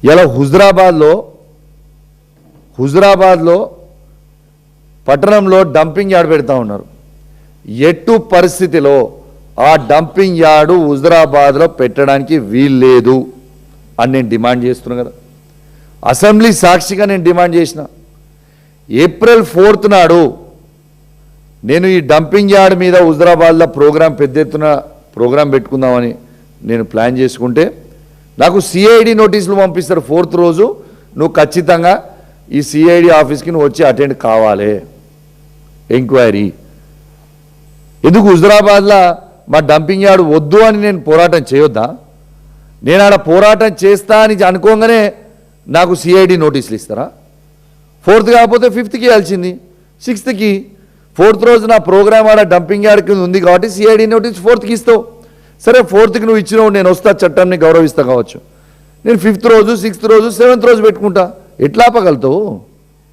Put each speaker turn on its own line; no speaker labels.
ఇలా హుజురాబాద్లో పట్టణంలో dumping yard పెడతా ఉన్నారు. ఎట్టు పరిస్థితిలో ఆ డంపింగ్ యార్డు హుజురాబాద్లో పెట్టడానికి వీల్లేదు అని నేను డిమాండ్ చేస్తున్నా కదా. అసెంబ్లీ సాక్షిగా నేను డిమాండ్ చేసిన. ఏప్రిల్ 4th నాడు నేను ఈ డంపింగ్ యార్డ్ మీద హుజురాబాద్లో పెద్ద ఎత్తున ప్రోగ్రాం పెట్టుకుందామని నేను ప్లాన్ చేసుకుంటే నాకు సిఐడి నోటీసులు పంపిస్తారు. 4th రోజు నువ్వు ఖచ్చితంగా ఈ సిఐడి ఆఫీస్కి నువ్వు వచ్చి అటెండ్ కావాలి ఎంక్వైరీ. ఎందుకు హుజురాబాద్లో మా డంపింగ్ యార్డ్ వద్దు అని నేను పోరాటం చేయొద్దా? నేను ఆడ పోరాటం చేస్తా అని అనుకోగానే నాకు సిఐడి నోటీసులు ఇస్తారా? 4th కాకపోతే 5th ఇవ్వాల్సింది, 6th. 4th రోజు నా ప్రోగ్రామ్ ఆడ డంపింగ్ యార్డ్ కింద ఉంది కాబట్టి సిఐడి నోటీస్ 4th ఇస్తావు. సరే 4th నువ్వు ఇచ్చినావు, నేను వస్తా, చట్టాన్ని గౌరవిస్తా కావచ్చు. నేను 5th రోజు, 6th రోజు, 7th రోజు పెట్టుకుంటా. ఎట్లా ఆపగలుగుతావు?